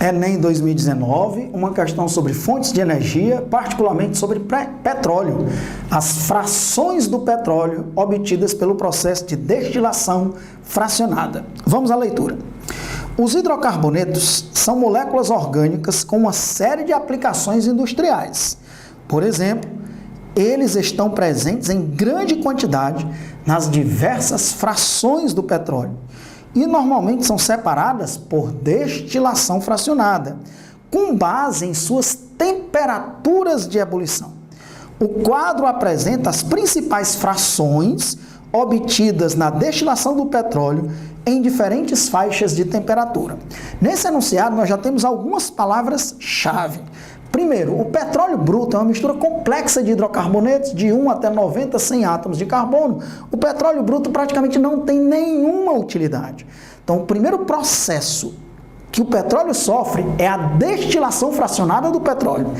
Enem 2019, uma questão sobre fontes de energia, particularmente sobre petróleo, as frações do petróleo obtidas pelo processo de destilação fracionada. Vamos à leitura. Os hidrocarbonetos são moléculas orgânicas com uma série de aplicações industriais. Por exemplo, eles estão presentes em grande quantidade nas diversas frações do petróleo e normalmente são separadas por destilação fracionada, com base em suas temperaturas de ebulição. O quadro apresenta as principais frações obtidas na destilação do petróleo em diferentes faixas de temperatura. Nesse enunciado, nós já temos algumas palavras-chave. Primeiro, o petróleo bruto é uma mistura complexa de hidrocarbonetos de 1 até 90, 100 átomos de carbono. O petróleo bruto praticamente não tem nenhuma utilidade. Então, o primeiro processo que o petróleo sofre é a destilação fracionada do petróleo,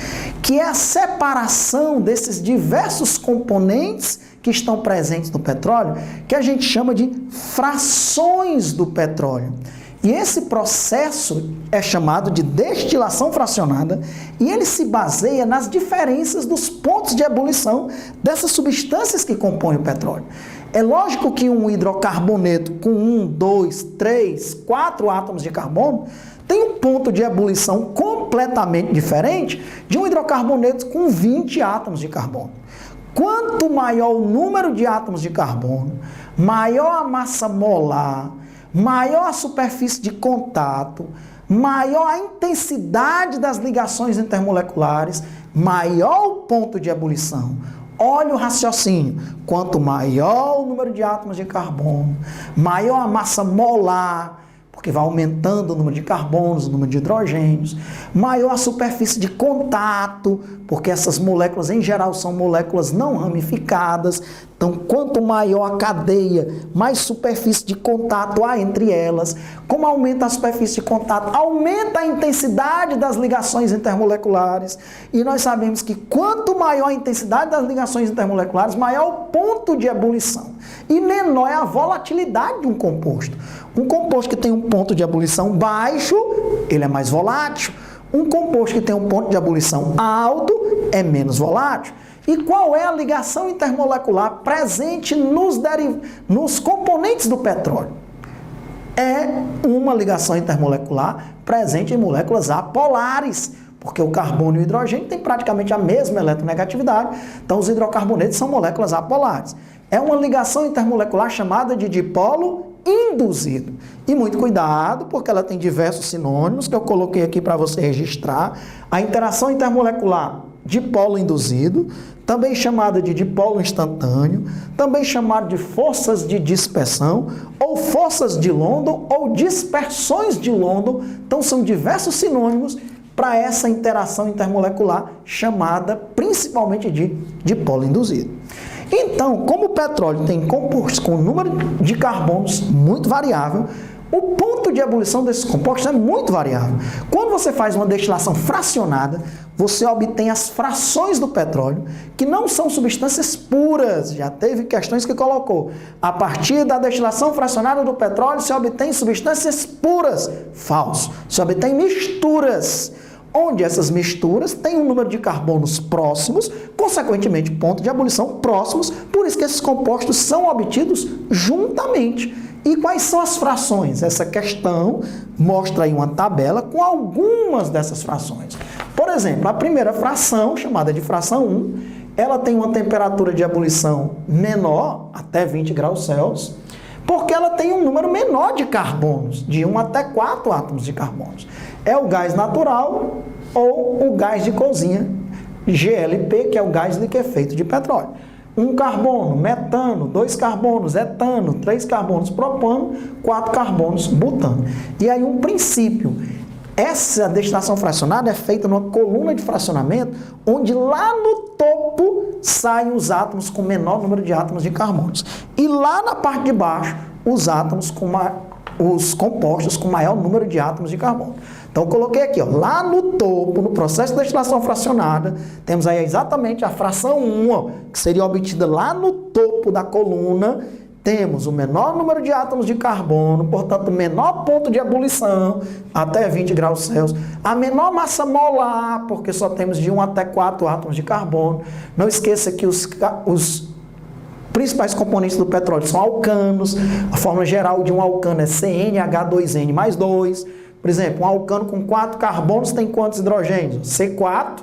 que é a separação desses diversos componentes que estão presentes no petróleo, que a gente chama de frações do petróleo. E esse processo é chamado de destilação fracionada e ele se baseia nas diferenças dos pontos de ebulição dessas substâncias que compõem o petróleo. É lógico que um hidrocarboneto com 1, 2, 3, 4 átomos de carbono tem um ponto de ebulição completamente diferente de um hidrocarboneto com 20 átomos de carbono. Quanto maior o número de átomos de carbono, maior a massa molar, maior a superfície de contato, maior a intensidade das ligações intermoleculares, maior o ponto de ebulição. Olha o raciocínio. Quanto maior o número de átomos de carbono, maior a massa molar, porque vai aumentando o número de carbonos, o número de hidrogênios, maior a superfície de contato, porque essas moléculas em geral são moléculas não ramificadas. Então, quanto maior a cadeia, mais superfície de contato há entre elas. Como aumenta a superfície de contato, aumenta a intensidade das ligações intermoleculares. E nós sabemos que quanto maior a intensidade das ligações intermoleculares, maior o ponto de ebulição. E menor é a volatilidade de um composto. Um composto que tem um ponto de ebulição baixo, ele é mais volátil. Um composto que tem um ponto de ebulição alto é menos volátil. E qual é a ligação intermolecular presente nos componentes do petróleo? É uma ligação intermolecular presente em moléculas apolares, porque o carbono e o hidrogênio têm praticamente a mesma eletronegatividade, então os hidrocarbonetos são moléculas apolares. É uma ligação intermolecular chamada de dipolo induzido. E muito cuidado, porque ela tem diversos sinônimos que eu coloquei aqui para você registrar. A interação intermolecular dipolo induzido, também chamada de dipolo instantâneo, também chamada de forças de dispersão, ou forças de London, ou dispersões de London. Então são diversos sinônimos para essa interação intermolecular chamada principalmente de dipolo induzido. Então, como o petróleo tem compostos com número de carbonos muito variável, o ponto de ebulição desses compostos é muito variável. Quando você faz uma destilação fracionada, você obtém as frações do petróleo, que não são substâncias puras. Já teve questões que colocou. A partir da destilação fracionada do petróleo, se obtém substâncias puras. Falso. Se obtém misturas, onde essas misturas têm um número de carbonos próximos, consequentemente ponto de ebulição próximos, por isso que esses compostos são obtidos juntamente. E quais são as frações? Essa questão mostra aí uma tabela com algumas dessas frações. Por exemplo, a primeira fração, chamada de fração 1, ela tem uma temperatura de ebulição menor, até 20 graus Celsius, porque ela tem um número menor de carbonos, de 1 até 4 átomos de carbonos. É o gás natural ou o gás de cozinha, GLP, que é o gás liquefeito de petróleo. 1 carbono, metano, 2 carbonos, etano, 3 carbonos, propano, 4 carbonos, butano. E aí um princípio, essa destilação fracionada é feita numa coluna de fracionamento, onde lá no topo saem os átomos com menor número de átomos de carbonos. E lá na parte de baixo, os átomos os compostos com maior número de átomos de carbono. Então, eu coloquei aqui, ó, lá no topo, no processo de destilação fracionada, temos aí exatamente a fração 1, ó, que seria obtida lá no topo da coluna, temos o menor número de átomos de carbono, portanto, o menor ponto de ebulição, até 20 graus Celsius, a menor massa molar, porque só temos de 1 até 4 átomos de carbono. Não esqueça que os principais componentes do petróleo são alcanos. A fórmula geral de um alcano é CnH2n mais 2. Por exemplo, um alcano com 4 carbonos tem quantos hidrogênios? C4,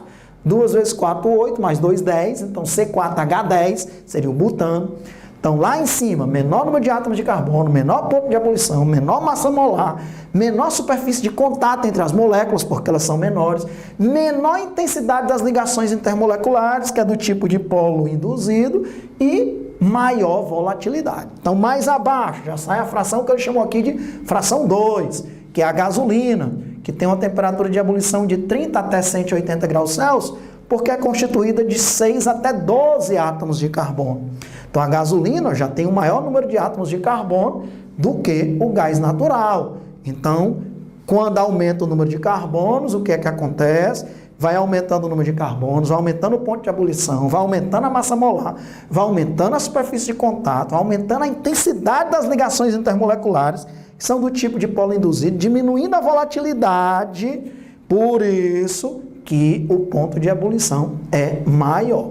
2 vezes 4, 8, mais 2, 10. Então, C4H10 seria o butano. Então, lá em cima, menor número de átomos de carbono, menor ponto de ebulição, menor massa molar, menor superfície de contato entre as moléculas, porque elas são menores, menor intensidade das ligações intermoleculares, que é do tipo de polo induzido, e maior volatilidade. Então, mais abaixo, já sai a fração que ele chamou aqui de fração 2, que é a gasolina, que tem uma temperatura de ebulição de 30 até 180 graus Celsius, porque é constituída de 6 até 12 átomos de carbono. Então, a gasolina já tem o maior número de átomos de carbono do que o gás natural. Então, quando aumenta o número de carbonos, o que é que acontece? Vai aumentando o número de carbonos, vai aumentando o ponto de ebulição, vai aumentando a massa molar, vai aumentando a superfície de contato, vai aumentando a intensidade das ligações intermoleculares, que são do tipo de polo induzido, diminuindo a volatilidade, por isso que o ponto de ebulição é maior.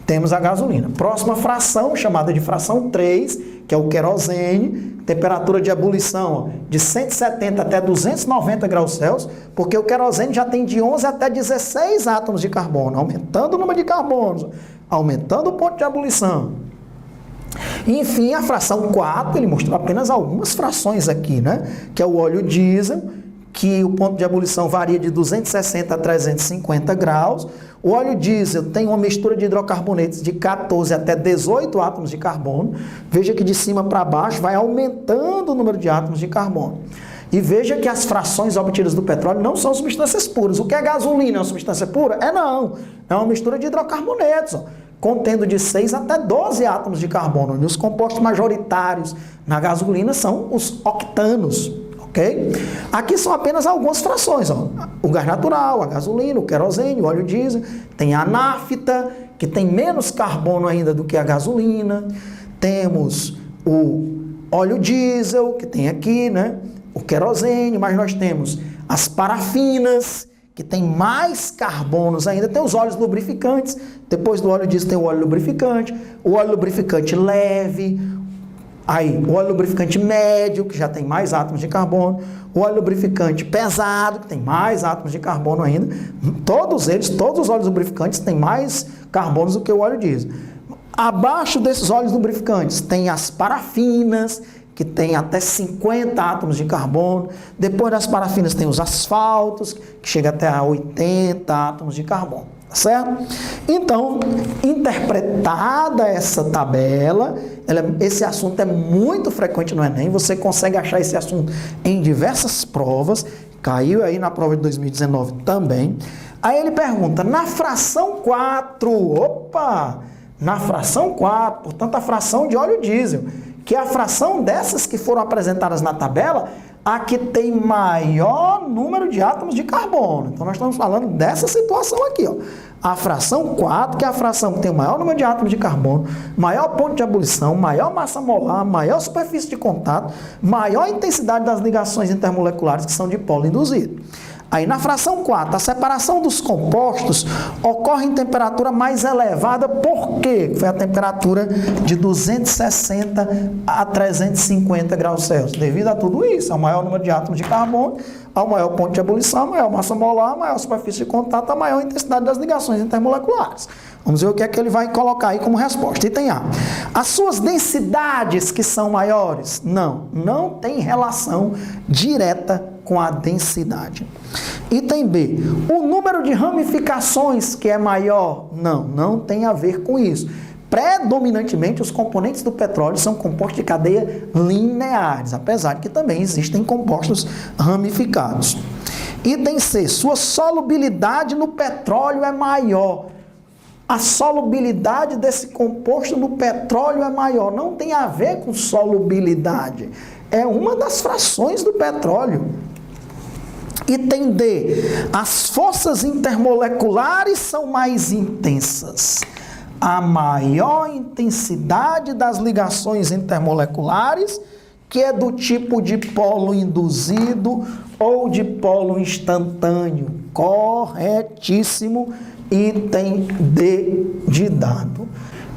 Temos a gasolina. Próxima fração, chamada de fração 3, que é o querosene, temperatura de ebulição de 170 até 290 graus Celsius, porque o querosene já tem de 11 até 16 átomos de carbono, aumentando o número de carbonos, aumentando o ponto de ebulição. E, enfim, a fração 4, ele mostrou apenas algumas frações aqui, né? Que é o óleo diesel, que o ponto de ebulição varia de 260 a 350 graus. O óleo diesel tem uma mistura de hidrocarbonetos de 14 até 18 átomos de carbono. Veja que de cima para baixo vai aumentando o número de átomos de carbono. E veja que as frações obtidas do petróleo não são substâncias puras. O que é gasolina? É uma substância pura? Não. É uma mistura de hidrocarbonetos, contendo de 6 até 12 átomos de carbono. E os compostos majoritários na gasolina são os octanos. Okay? Aqui são apenas algumas frações. O gás natural, a gasolina, o querosene, o óleo diesel. Tem a nafta, que tem menos carbono ainda do que a gasolina. Temos o óleo diesel, que tem aqui, né? O querosene, mas nós temos as parafinas, que tem mais carbonos ainda. Tem os óleos lubrificantes. Depois do óleo diesel tem o óleo lubrificante. O óleo lubrificante leve. Aí, o óleo lubrificante médio, que já tem mais átomos de carbono, o óleo lubrificante pesado, que tem mais átomos de carbono ainda. Todos os óleos lubrificantes têm mais carbonos do que o óleo diesel. Abaixo desses óleos lubrificantes tem as parafinas, que tem até 50 átomos de carbono. Depois das parafinas tem os asfaltos, que chega até a 80 átomos de carbono. Certo? Então, interpretada essa tabela, esse assunto é muito frequente no Enem, você consegue achar esse assunto em diversas provas, caiu aí na prova de 2019 também. Aí ele pergunta, na fração 4, na fração 4, portanto a fração de óleo diesel, que é a fração dessas que foram apresentadas na tabela, a que tem maior número de átomos de carbono. Então, nós estamos falando dessa situação aqui, A fração 4, que é a fração que tem o maior número de átomos de carbono, maior ponto de ebulição, maior massa molar, maior superfície de contato, maior intensidade das ligações intermoleculares, que são de polo induzido. Aí, na fração 4, a separação dos compostos ocorre em temperatura mais elevada, por quê? Foi a temperatura de 260 a 350 graus Celsius. Devido a tudo isso, ao maior número de átomos de carbono, ao maior ponto de ebulição, a maior massa molar, a maior superfície de contato, a maior intensidade das ligações intermoleculares. Vamos ver o que é que ele vai colocar aí como resposta. Item A. As suas densidades que são maiores? Não tem relação direta com a densidade. Item B. O número de ramificações que é maior? Não tem a ver com isso. Predominantemente, os componentes do petróleo são compostos de cadeia lineares, apesar de que também existem compostos ramificados. Item C. Sua solubilidade no petróleo é maior. A solubilidade desse composto no petróleo é maior. Não tem a ver com solubilidade. É uma das frações do petróleo. Item D. As forças intermoleculares são mais intensas. a maior intensidade das ligações intermoleculares, que é do tipo de polo induzido ou de polo instantâneo. Corretíssimo, item D de dado.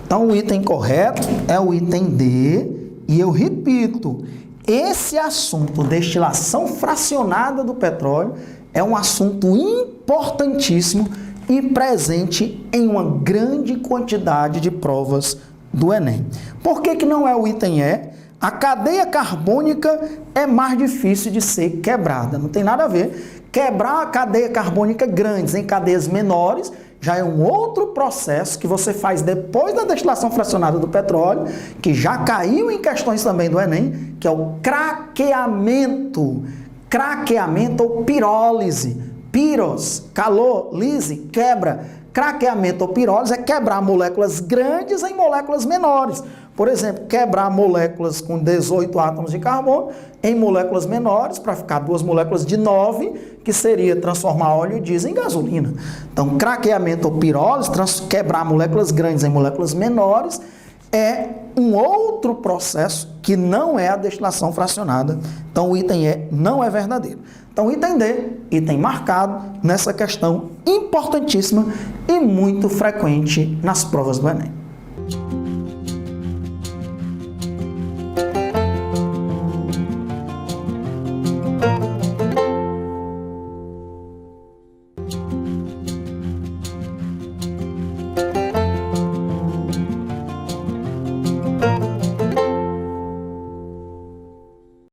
Então, o item correto é o item D, e eu repito, esse assunto, destilação fracionada do petróleo, é um assunto importantíssimo e presente em uma grande quantidade de provas do Enem. Por que que não é o item E? A cadeia carbônica é mais difícil de ser quebrada, não tem nada a ver. Quebrar a cadeia carbônica grandes em cadeias menores já é um outro processo que você faz depois da destilação fracionada do petróleo, que já caiu em questões também do Enem, que é o craqueamento. Craqueamento ou pirólise. Piros, calor, lise, quebra. Craqueamento ou pirólise é quebrar moléculas grandes em moléculas menores. Por exemplo, quebrar moléculas com 18 átomos de carbono em moléculas menores, para ficar 2 moléculas de 9, que seria transformar óleo diesel em gasolina. Então, craqueamento ou pirólise, quebrar moléculas grandes em moléculas menores, é um outro processo que não é a destilação fracionada. Então, o item E não é verdadeiro. Então, item D, item marcado nessa questão importantíssima e muito frequente nas provas do Enem.